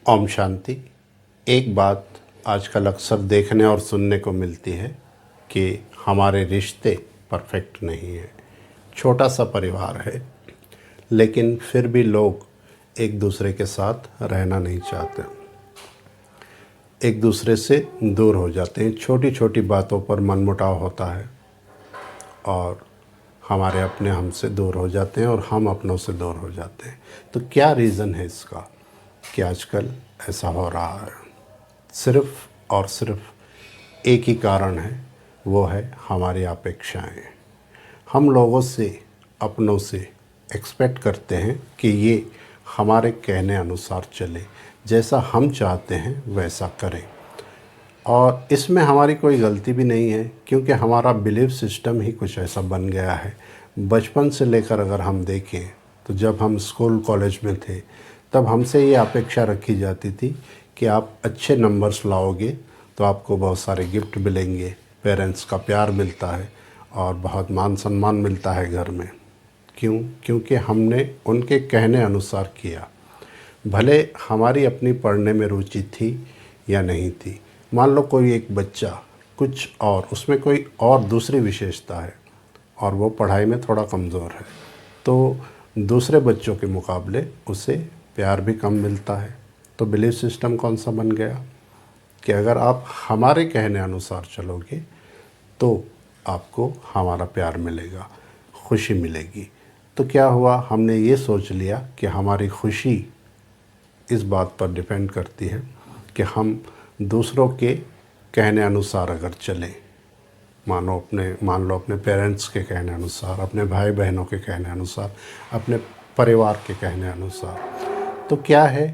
ओम शांति। एक बात आजकल अक्सर देखने और सुनने को मिलती है कि हमारे रिश्ते परफेक्ट नहीं हैं। छोटा सा परिवार है, लेकिन फिर भी लोग एक दूसरे के साथ रहना नहीं चाहते, एक दूसरे से दूर हो जाते हैं। छोटी छोटी बातों पर मनमुटाव होता है और हमारे अपने हमसे दूर हो जाते हैं और हम अपनों से दूर हो जाते हैं। तो क्या रीज़न है इसका कि आजकल ऐसा हो रहा है? सिर्फ़ और सिर्फ एक ही कारण है, वो है हमारी अपेक्षाएं। हम लोगों से, अपनों से एक्सपेक्ट करते हैं कि ये हमारे कहने अनुसार चले, जैसा हम चाहते हैं वैसा करें। और इसमें हमारी कोई गलती भी नहीं है, क्योंकि हमारा बिलीफ सिस्टम ही कुछ ऐसा बन गया है। बचपन से लेकर अगर हम देखें तो जब हम स्कूल कॉलेज में थे, तब हमसे ये अपेक्षा रखी जाती थी कि आप अच्छे नंबर्स लाओगे तो आपको बहुत सारे गिफ्ट मिलेंगे, पेरेंट्स का प्यार मिलता है और बहुत मान सम्मान मिलता है घर में। क्यों? क्योंकि हमने उनके कहने अनुसार किया, भले हमारी अपनी पढ़ने में रुचि थी या नहीं थी। मान लो कोई एक बच्चा कुछ और, उसमें कोई और दूसरी विशेषता है और वो पढ़ाई में थोड़ा कमज़ोर है, तो दूसरे बच्चों के मुकाबले उसे प्यार भी कम मिलता है। तो बिलीफ सिस्टम कौन सा बन गया कि अगर आप हमारे कहने अनुसार चलोगे तो आपको हमारा प्यार मिलेगा, खुशी मिलेगी। तो क्या हुआ, हमने ये सोच लिया कि हमारी खुशी इस बात पर डिपेंड करती है कि हम दूसरों के कहने अनुसार अगर चलें। मान लो अपने पेरेंट्स के कहने अनुसार, अपने भाई बहनों के कहने अनुसार, अपने परिवार के कहने अनुसार, तो क्या है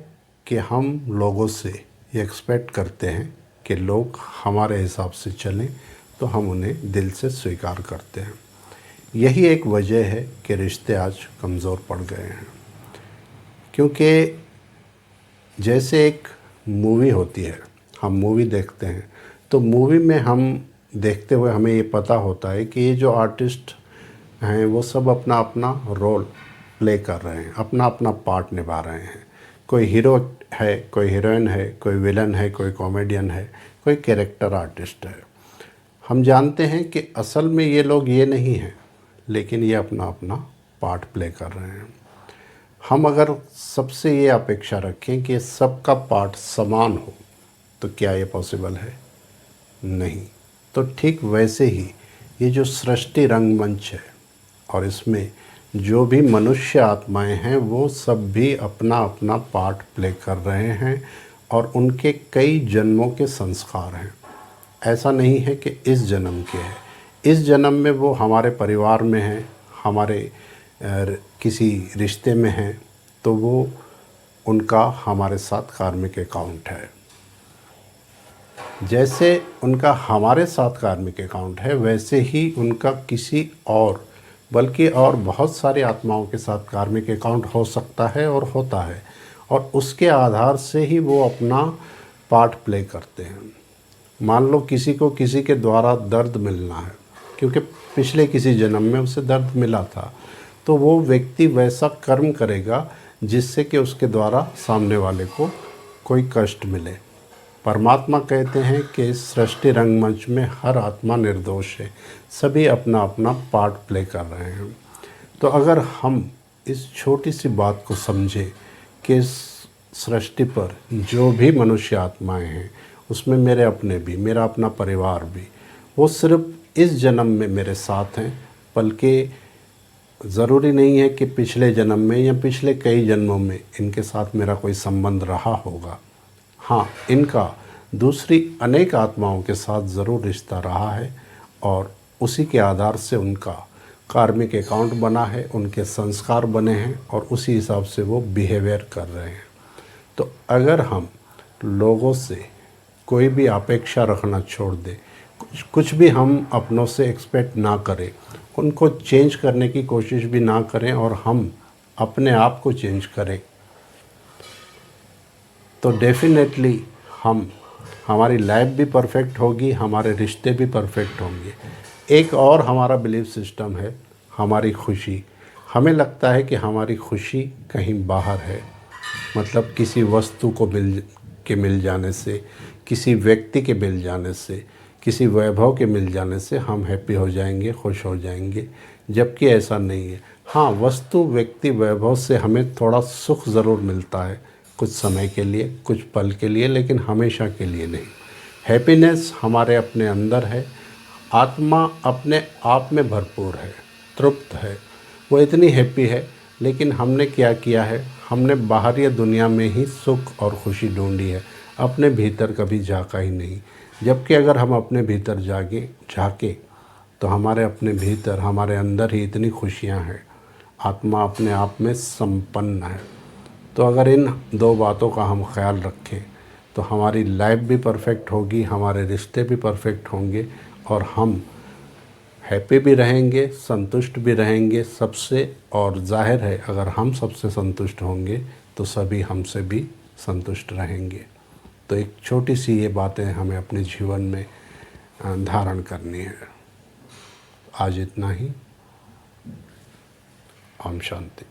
कि हम लोगों से ये एक्सपेक्ट करते हैं कि लोग हमारे हिसाब से चलें, तो हम उन्हें दिल से स्वीकार करते हैं। यही एक वजह है कि रिश्ते आज कमज़ोर पड़ गए हैं। क्योंकि जैसे एक मूवी होती है, हम मूवी देखते हैं, तो मूवी में हम देखते हुए हमें ये पता होता है कि ये जो आर्टिस्ट हैं वो सब अपना अपना रोल प्ले कर रहे हैं, अपना अपना पार्ट निभा रहे हैं। कोई हीरो है, कोई हीरोइन है, कोई विलन है, कोई कॉमेडियन है, कोई कैरेक्टर आर्टिस्ट है। हम जानते हैं कि असल में ये लोग ये नहीं हैं, लेकिन ये अपना अपना पार्ट प्ले कर रहे हैं। हम अगर सबसे ये अपेक्षा रखें कि सबका पार्ट समान हो, तो क्या ये पॉसिबल है? नहीं। तो ठीक वैसे ही ये जो सृष्टि रंगमंच है और इसमें जो भी मनुष्य आत्माएं हैं, वो सब भी अपना अपना पार्ट प्ले कर रहे हैं और उनके कई जन्मों के संस्कार हैं। ऐसा नहीं है कि इस जन्म के हैं। इस जन्म में वो हमारे परिवार में हैं, हमारे किसी रिश्ते में हैं, तो वो उनका हमारे साथ कार्मिक अकाउंट है। जैसे उनका हमारे साथ कार्मिक अकाउंट है, वैसे ही उनका किसी और, बल्कि और बहुत सारी आत्माओं के साथ कार्मिक अकाउंट हो सकता है और होता है, और उसके आधार से ही वो अपना पार्ट प्ले करते हैं। मान लो किसी को किसी के द्वारा दर्द मिलना है, क्योंकि पिछले किसी जन्म में उसे दर्द मिला था, तो वो व्यक्ति वैसा कर्म करेगा जिससे कि उसके द्वारा सामने वाले को कोई कष्ट मिले। परमात्मा कहते हैं कि इस सृष्टि रंगमंच में हर आत्मा निर्दोष है, सभी अपना अपना पार्ट प्ले कर रहे हैं। तो अगर हम इस छोटी सी बात को समझें कि इस सृष्टि पर जो भी मनुष्य आत्माएं हैं, उसमें मेरे अपने भी, मेरा अपना परिवार भी, वो सिर्फ इस जन्म में मेरे साथ हैं, बल्कि ज़रूरी नहीं है कि पिछले जन्म में या पिछले कई जन्मों में इनके साथ मेरा कोई संबंध रहा होगा। हाँ, इनका दूसरी अनेक आत्माओं के साथ ज़रूर रिश्ता रहा है और उसी के आधार से उनका कार्मिक अकाउंट बना है, उनके संस्कार बने हैं और उसी हिसाब से वो बिहेवियर कर रहे हैं। तो अगर हम लोगों से कोई भी अपेक्षा रखना छोड़ दें, कुछ भी हम अपनों से एक्सपेक्ट ना करें, उनको चेंज करने की कोशिश भी ना करें और हम अपने आप को चेंज करें, तो डेफिनेटली हमारी लाइफ भी परफेक्ट होगी, हमारे रिश्ते भी परफेक्ट होंगे। एक और हमारा बिलीफ सिस्टम है हमारी खुशी। हमें लगता है कि हमारी खुशी कहीं बाहर है, मतलब किसी वस्तु को मिल जाने से, किसी व्यक्ति के मिल जाने से, किसी वैभव के मिल जाने से हम हैप्पी हो जाएंगे, खुश हो जाएंगे, जबकि ऐसा नहीं है। हाँ, वस्तु, व्यक्ति, वैभव से हमें थोड़ा सुख ज़रूर मिलता है, कुछ समय के लिए, कुछ पल के लिए, लेकिन हमेशा के लिए नहीं। हैप्पीनेस हमारे अपने अंदर है। आत्मा अपने आप में भरपूर है, तृप्त है, वो इतनी हैप्पी है। लेकिन हमने क्या किया है, हमने बाहरी दुनिया में ही सुख और खुशी ढूंढी है, अपने भीतर कभी झांका ही नहीं। जबकि अगर हम अपने भीतर झाँके तो हमारे अपने भीतर, हमारे अंदर ही इतनी खुशियाँ हैं। आत्मा अपने आप में संपन्न है। तो अगर इन दो बातों का हम ख्याल रखें तो हमारी लाइफ भी परफेक्ट होगी, हमारे रिश्ते भी परफेक्ट होंगे, और हम हैप्पी भी रहेंगे, संतुष्ट भी रहेंगे सबसे। और जाहिर है, अगर हम सबसे संतुष्ट होंगे तो सभी हमसे भी संतुष्ट रहेंगे। तो एक छोटी सी ये बातें हमें अपने जीवन में धारण करनी है। आज इतना ही। ओम शांति।